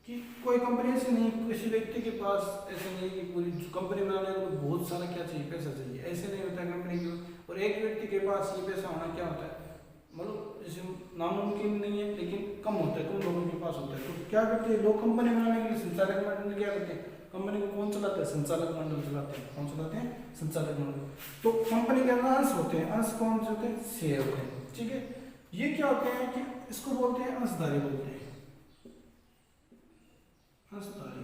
कि कोई कंपनी ऐसे नहीं, किसी व्यक्ति के पास ऐसे नहीं कि पूरी कंपनी बनाने को बहुत सारा क्या चाहिए, पैसा चाहिए, ऐसे नहीं होता है कंपनी की। और एक व्यक्ति के पास ये पैसा होना क्या होता है, मतलब जैसे नामुमकिन नहीं है लेकिन कम होता है, कम लोगों के पास होता है। तो क्या करते हैं लोग कंपनी बनाने के लिए, संचालक मंडल क्या करते हैं, कंपनी को कौन चलाता है, संचालक मंडल चलाते हैं। कौन चलाते हैं, संचालक मंडल। तो कंपनी के अंदर अंश होते हैं, अंश कौन से होते हैं, शेयर होते हैं। ठीक है, ये क्या होते हैं कि इसको बोलते हैं अंशधारी, बोलते हैं अंशधारी।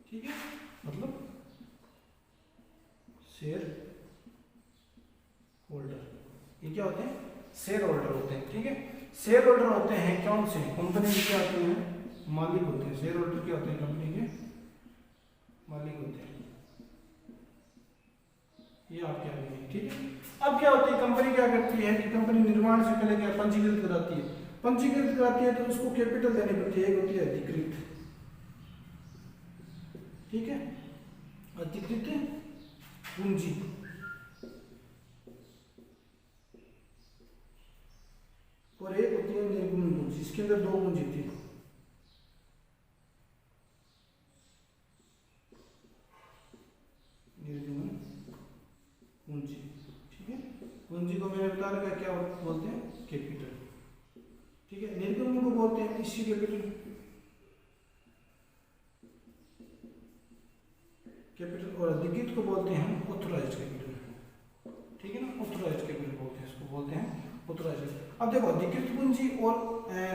ठीक है, मतलब शेयर होल्डर, ये क्या होते हैं, शेयर होल्डर होते हैं। ठीक है, शेयर होल्डर होते हैं कौन से, कंपनी के क्या होते हैं, मालिक होते हैं। शेयर होल्डर क्या होते हैं, कंपनी के मालिक होते हैं। ये आप क्या करेंगे। ठीक है, अब क्या होती है, कंपनी क्या करती है कि कंपनी निर्माण से पहले क्या पंजीकृत कराती है, पंजीकृत कराती है तो उसको कैपिटल देनी पड़ती है, एक होती है अधिकृत। ठीक है, अधिकृत पूंजी, और एक होती है निर्गुण पूंजी। इसके अंदर दो पूंजी थी, निर्गुण पूंजी। ठीक है, पूंजी को मैंने बता रखा क्या बोलते हैं, कैपिटल। ठीक है, निर्गुण को बोलते हैं इश्यू कैपिटल, और अधिकृत को बोलते हैं ऑथराइज्ड कैपिटल। ठीक है ना, ऑथराइज्ड कैपिटल बोलते हैं, इसको बोलते हैं ऑथराइज्ड। अब देखो अधिकृत पूंजी और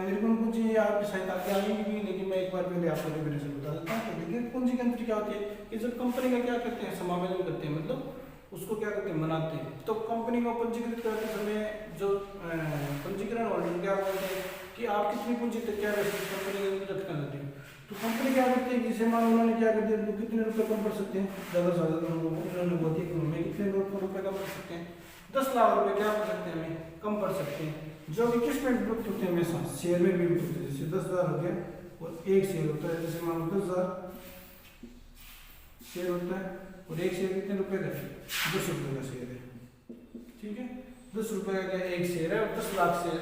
निर्गुण पूंजी आपकी शायद आगे आएगी भी, लेकिन मैं एक बार पहले आपको डेफिनेशन बता देता हूँ। अधिकृत पूंजी के अंदर क्या होती है कि जब कंपनी का क्या करते हैं, समावेशन करते हैं, मतलब उसको क्या करते हैं, मनाते हैं। तो कंपनी को पंजीकृत करते समय जो पंजीकरण होल्डर क्या बोलते हैं कि आप कितनी पूंजी तक क्या कंपनी के अंदर रखना चाहते हैं। तो कंपनी क्या करती है, जिसे मान उन्होंने क्या कर दिया, कितने रुपए कम कर सकते हैं, ज़्यादा से ज़्यादा उन्होंने बोलती है कि हमें कितने रुपए कम कर सकते हैं, 10 लाख रुपए क्या कर सकते हैं, हमें कम कर सकते हैं। जो कि किस में विभक्त होते हैं हमेशा शेयर में भी विभक्त होते हैं। जैसे 10,000 हो गया और एक शेयर होता है, जैसे मान लो 10,000 शेयर होता है और एक शेयर कितने रुपए का है, 10 रुपए का शेयर है, ठीक है। 10 रुपए का एक शेयर है और 10 लाख शेयर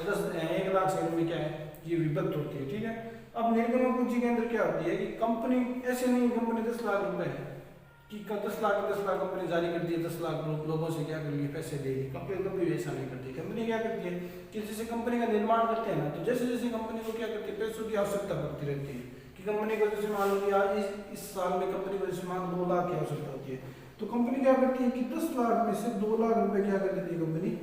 1 लाख शेयर में क्या है ये विभक्त होती है, ठीक है। अब निर्गम पूंजी के अंदर क्या होती है कि कंपनी ऐसे नहीं, कंपनी 10 लाख रुपए है कि 10 लाख कंपनी जारी कर दी है, 10 लाख लोगों से क्या कर लिए पैसे ले लिए, कंपनी कभी ऐसा नहीं करती। कंपनी क्या करती है कि जैसे कंपनी का निर्माण करते हैं ना, तो जैसे जैसे कंपनी को क्या करती है पैसों की आवश्यकता पड़ती रहती है कि कंपनी को जैसे मान लो कि आज इस साल में कंपनी को जैसे मान 2 लाख की आवश्यकता होती है, तो कंपनी क्या करती है कि 10 लाख में से 2 लाख रुपए क्या कर देती है कंपनी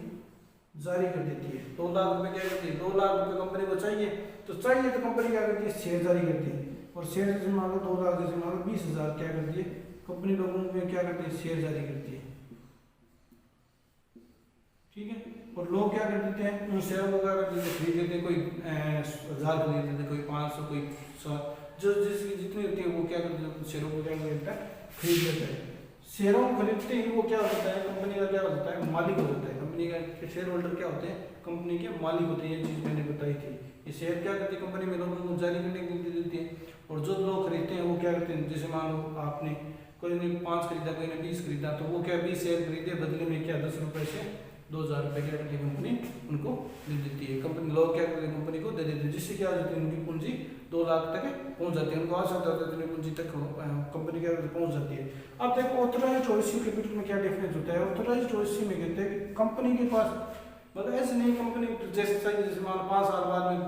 जारी कर देती है। 2 लाख रुपए क्या करती है, 2 लाख रुपए कंपनी को चाहिए तो कंपनी क्या करती है शेयर जारी करती है और शेयर जैसे मान लो 2 लाख जैसे मान लो 20,000 क्या करती है कंपनी लोगों में क्या करती है शेयर जारी करती है, ठीक है। और लोग क्या कर देते हैं उन शेयरों को क्या कर देते हैं खरीद लेते हैं, कोई 1000 खरीद लेते हैं, कोई 500, कोई 100, जो जिसकी जितनी होती है वो क्या कर देते हैं शेयरों को क्या कर देता है खरीद लेता है। शेयरों को खरीदते ही वो क्या होता है कंपनी का क्या होता है मालिक हो जाता है, कंपनी का शेयर होल्डर क्या होते हैं कंपनी के मालिक होते हैं। ये चीज मैंने बताई थी, ये शेयर क्या करती है कंपनी में लोगों को जारी करने के लिए देती है और जो लोग खरीदते हैं वो क्या करते हैं, जैसे मान लो आपने कोई ने 5 खरीदा कोई ने 20 खरीदा, तो वो क्या 20 शेयर खरीदे, बदले में क्या 10 रुपए से 2,000 रुपए क्या करती है कंपनी उनको दे देती है। कंपनी लोग क्या करते हैं कंपनी को दे देते हैं, जिससे क्या हो जाती है उनकी पूंजी 2 लाख तक पहुंच जाती है, उनको आवश्यकता होती है पूंजी तक कंपनी क्या पहुंच जाती है। अब देखो ऑथराइज्ड इश्यू कैपिटल में क्या डिफरेंस होता है। ऑथराइज्ड इश्यू में कहते हैं कि कंपनी के पास मतलब ऐसे नहीं कंपनी जैसे चाहिए, जैसे मान 5 साल बाद में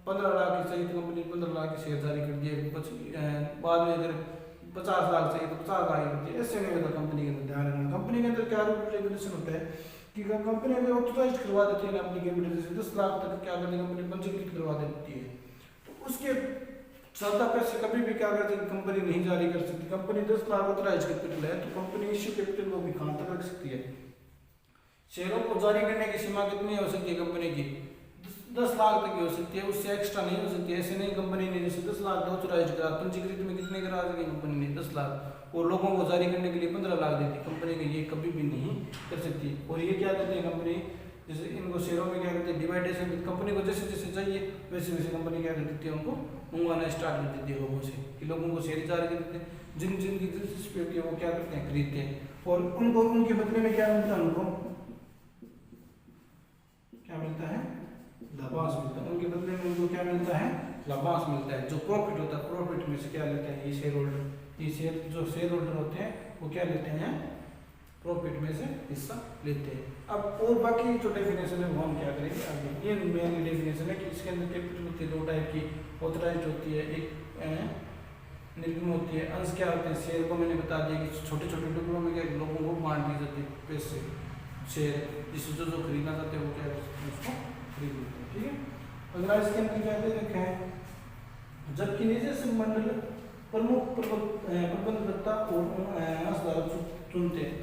15 लाख की चाहिए तो कंपनी 15 लाख की शेयर जारी कर दिए, बाद में अगर 50 लाख चाहिए तो 50 लाख करती है, ऐसे नहीं होता कंपनी के अंदर। ध्यान रखना कंपनी के अंदर क्या रूल रेगुलेशन होता है कि कंपनी अगर ऑथराइज करवा देती है ना अपनी कैपिटल जैसे 10 लाख तक क्या करती है कंपनी पंजीकृत करवा देती है, तो उसके ज्यादा पैसे कभी भी क्या करती है कंपनी नहीं जारी कर सकती। कंपनी 10 लाख ऑथराइज कैपिटल है तो कंपनी इश्यू कैपिटल को भी कहां तक रख सकती है, शेयरों को जारी करने की सीमा कितनी हो सकती है कंपनी की 10 लाख तक की हो सकती है, उससे एक्स्ट्रा नहीं हो सकती। ऐसे नहीं कंपनी ने जैसे 10 लाख ऑथराइज करा, पंजीकृत में कितने करा सके कंपनी ने 10 लाख और लोगों को जारी करने के लिए 15 लाख देती कंपनी ने, ये कभी भी नहीं कर सकती। और ये क्या करती है कंपनी जैसे इनको शेयरों में क्या करती है डिवाइडेशन, कंपनी को जैसे जैसे चाहिए वैसे वैसे कंपनी क्या कर देती है उनको मंगवाना स्टार्ट कर देती है लोगों से कि लोगों को शेयर जारी कर देते हैं, जिन जिन की दिलचस्पी होती है वो क्या करते हैं खरीदते हैं और उनको उनके बदले में क्या मिलता है, उनको क्या मिलता है लाभांश मिलता है, उनके बदले में उनको क्या मिलता है लाभांश मिलता है। जो प्रॉफिट होता है प्रॉफिट में से क्या लेते हैं ये शेयर होल्डर, ये शेयर जो शेयर होल्डर होते हैं वो क्या लेते हैं प्रॉफिट में से हिस्सा लेते हैं। अब और बाकी जो डेफिनेशन है वो हम क्या करेंगे आगे। ये मेन डेफिनेशन है कि इसके अंदर कैपिटल होती है 2 टाइप की, ऑथराइज्ड होती है एक निर्गम होती है। अंश क्या होते हैं शेयर को मैंने बता दिया कि छोटे छोटे टुकड़ों में क्या लोगों को बांट दी जाती है पैसे शेयर, जिससे जो खरीदना चाहते हैं वो क्या उसको खरीद लेते हैं, ठीक है। अगला इसके अंदर क्या दे रखा है, जबकि निजी मंडल प्रमुख प्रबंधकर्ता और अंशधारक चुनते हैं।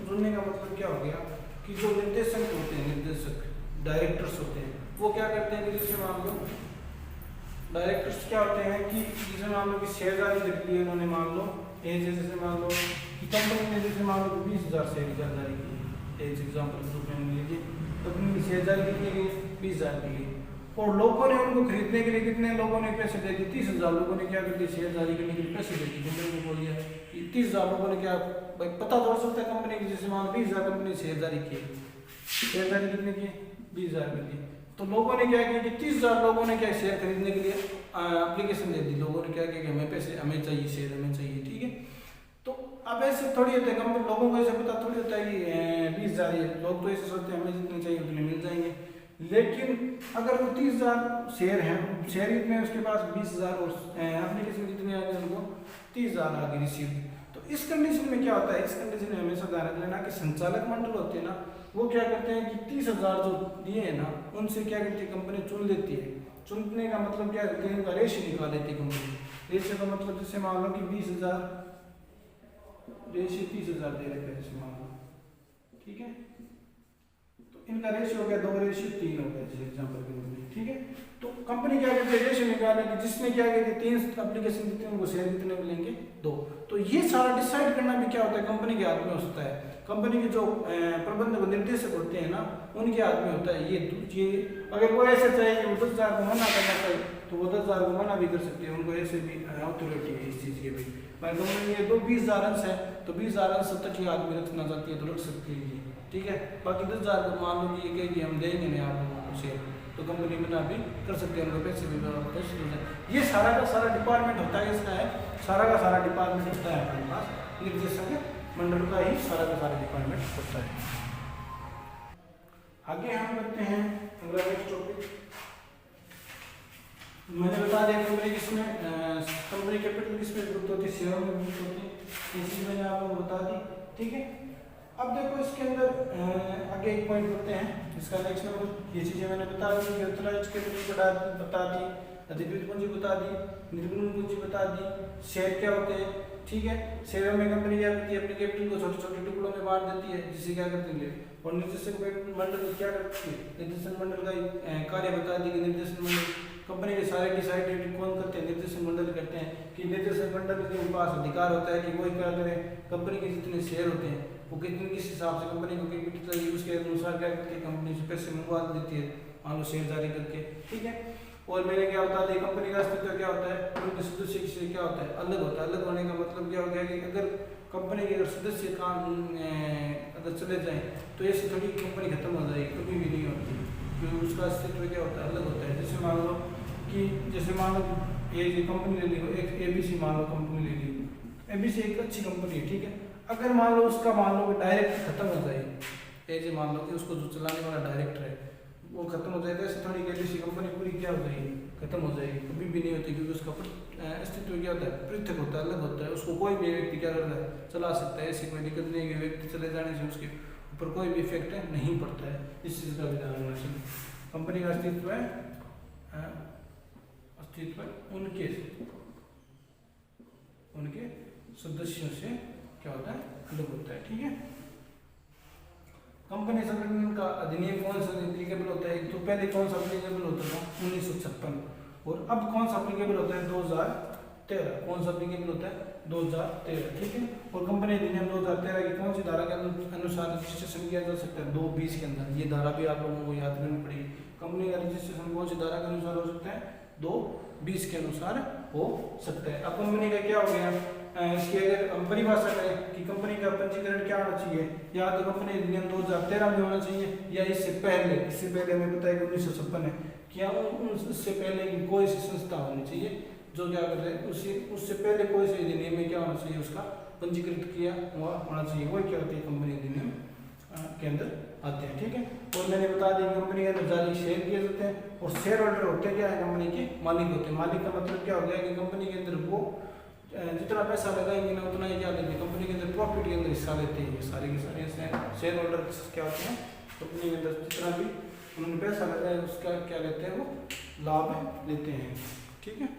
चुनने का मतलब क्या हो गया कि जो निर्देशक होते हैं, निर्देशक डायरेक्टर्स होते हैं वो क्या करते हैं कि जैसे मान लो डायरेक्टर्स क्या होते हैं कि जैसे मान लो कि शेयर जारी कर दिए उन्होंने, मान लो जैसे मान लो कि कंपनी ने जैसे मान लो 20,000 शेयर जारी किए, एक एग्जाम्पल के रूप में लीजिए, कंपनी की शेयर जारी किए गए 20,000 के लिए और लोगों ने उनको खरीदने के लिए कितने लोगों ने पैसे दे दिए 30,000 लोगों ने क्या कर दिया शेयर जारी करने के लिए पैसे दे दिए। कंपनी को बोल दिया कि 30,000 लोगों ने क्या भाई पता तो सकता है कंपनी की जैसे मान 20,000 कंपनी शेयर जारी किए, शेयर जारी कितने किए 20,000 के लिए, तो लोगों ने क्या किया कि 30,000 लोगों ने क्या शेयर खरीदने के लिए एप्लीकेशन दे दी, लोगों ने क्या किया कि हमें पैसे हमें चाहिए शेयर हमें चाहिए, ठीक है। तो अब ऐसे थोड़ी होता है कंपनी लोगों को ऐसे पता थोड़ी होता है कि 20,000 है, लोग तो ऐसे सोचते हैं हमें जितने चाहिए उतने मिल जाएंगे, लेकिन अगर वो 30,000 शेयर हैं, शेयर कितने उसके पास 20,000 और एप्लीकेशन कितने आ गए उनको 30,000 आ गए रिसीव। तो इस कंडीशन में क्या होता है, इस कंडीशन में हमेशा ध्यान रख लेना कि संचालक मंडल होते हैं ना वो क्या करते हैं कि 30,000 जो दिए हैं ना उनसे क्या करती है कंपनी चुन लेती है। चुनने का मतलब क्या है, उनका रेशियो निकाल देती है कंपनी। रेशियो का मतलब जैसे मान लो कि 20,000 रेशियो 30,000 दे रहे हैं जैसे मान लो, ठीक है, तो इनका रेशियो हो गया 2:3 हो गया जैसे एग्जांपल के लिए, ठीक है। तो कंपनी क्या करती है रेशियो ख्याल है कि जिसमें क्या कहते हैं 3 एप्लीकेशन देते हैं उनको शेयर कितने मिलेंगे 2। तो ये सारा डिसाइड करना भी क्या होता है कंपनी के हाथ में होता है। कंपनी के जो प्रबंधक निर्देशक होते हैं ना उनके हाथ में होता है ये अगर वो ऐसा चाहे कि वो 10,000 को मना करना चाहिए तो वो 10,000 को मना भी कर सकते हैं, उनको ऐसे भी अथॉरिटी है इस चीज़ के भी। पर कंपनी ये 20,000 अंश है तो 20,000 अंश 70 के हाथ में रखना चाहती है तो रख सकती है ये, ठीक है। बाकी 10,000 को मान लो कि ये कहेगी हम देंगे नहीं आप लोगों को शेयर तो कंपनी मना भी कर सकते हैं, उनको पैसे भी वापस हो जाए। ये सारा का सारा डिपार्टमेंट होता है इसका है, सारा का सारा डिपार्टमेंट होता है हमारे पास निर्देशक मंडल का ही सारा का सारा डिपार्टमेंट होता है। आगे हम करते हैं अगला नेक्स्ट टॉपिक। मैंने बता दिया कंपनी किसमें कंपनी कैपिटल किसमें विभक्त होती है, शेयरों में विभक्त होती है, ये चीज मैंने आपको बता दी, ठीक है। अब देखो इसके अंदर आगे एक पॉइंट करते हैं इसका नेक्स्ट नंबर। ये चीजें मैंने बता दी, ऑथराइज्ड कैपिटल बता दी, अधिकृत पूंजी बता दी, निर्गुण पूंजी बता दी, शेयर क्या होते हैं, ठीक है। शेयरों में कंपनी क्या करती है अपने कैपिटल को छोटे छोटे टुकड़ों में बांट देती है जिससे क्या करती है और निर्देशक मंडल क्या करती है, निर्देशक मंडल का कार्य बता दी कि निर्देशक मंडल कंपनी के सारे डिसाइडेड कौन करते हैं, निर्देशक मंडल करते हैं कि निर्देशक मंडल के पास अधिकार होता है कि वो क्या करें कंपनी के जितने शेयर होते हैं वो कितने किस हिसाब से कंपनी को कैपिटल चाहिए उसके अनुसार क्या करती है कंपनी से पैसे मंगवा देती है मान लो शेयर जारी करके, ठीक है। और मैंने क्या बता दिया कंपनी का अस्तित्व क्या होता है, उनके सदस्य से क्या होता है अलग होता है। अलग होने का मतलब क्या हो गया कि अगर कंपनी के अगर सदस्य काम अगर चले जाएं तो ऐसे थोड़ी कंपनी खत्म हो जाएगी, कभी भी नहीं होती क्योंकि उसका अस्तित्व क्या होता है अलग होता है। जैसे मान लो ये कंपनी ले ली हो, एक ABC मान लो कंपनी ले ली, ABC एक अच्छी कंपनी है, ठीक है। अगर मान लो उसका मान लो कि डायरेक्ट खत्म हो जाए, ऐसे मान लो कि उसको जो चलाने वाला डायरेक्टर है वो खत्म हो जाए तो ऐसे थोड़ी ABC कंपनी पूरी क्या हो जाएगी खत्म हो जाएगी, कभी भी नहीं होती क्योंकि उसका अस्तित्व क्या होता है पृथक होता है अलग होता है। उसको कोई भी व्यक्ति क्या करता है चला सकता है, ऐसी कोई दिक्कत नहीं है। व्यक्ति चले जाने से उसके ऊपर कोई भी इफेक्ट नहीं पड़ता है, इस चीज़ का भी ध्यान रखना चाहिए। कंपनी का अस्तित्व उनके सदस्यों से क्या होता है अलग होता है, ठीक है। कंपनी संगठन का अधिनियम कौन सा एप्लीकेबल होता है, तो पहले कौन सा एप्लीकेबल होता था 1956 और अब कौन सा एप्लीकेबल होता है 2013। कौन सा एप्लीकेबल होता है 2013, ठीक है। और कंपनी अधिनियम 2013 की कौन सी धारा के अनुसार रजिस्ट्रेशन किया जा सकता है 220 के अंदर, ये धारा भी आप लोगों को याद करनी पड़ेगी। कंपनी का रजिस्ट्रेशन कौन सी धारा के अनुसार हो सकता है 220 के अनुसार हो सकता है। अब कंपनी का क्या हो गया इसकी अगर हम परिभाषा करें कि कंपनी का पंजीकरण क्या होना चाहिए, या तो कंपनी अधिनियम 2013 में होना चाहिए या इससे पहले हमें पता है कि 1956 है, क्या उससे पहले की कोई सी संस्था होनी चाहिए जो क्या कर रहे हैं उससे पहले कोई से अधिनियम में क्या होना चाहिए उसका पंजीकृत किया हुआ होना चाहिए, वो क्या होती है कंपनी अधिनियम के अंदर आते हैं, ठीक है। और मैंने बता दिया कंपनी के अंदर जारी शेयर किए जाते हैं और शेयर होल्डर होते क्या है कंपनी के मालिक होते हैं। मालिक का मतलब क्या हो गया कि कंपनी के अंदर वो जितना पैसा लगाएंगे ना उतना ही क्या लेते हैं कंपनी के अंदर प्रॉफिट के अंदर हिस्सा लेते हैं। ये सारे के सारे शेयर होल्डर क्या होते हैं कंपनी के अंदर जितना भी उन्होंने पैसा लगाया उसका क्या लेते हैं वो लाभ लेते हैं, ठीक है।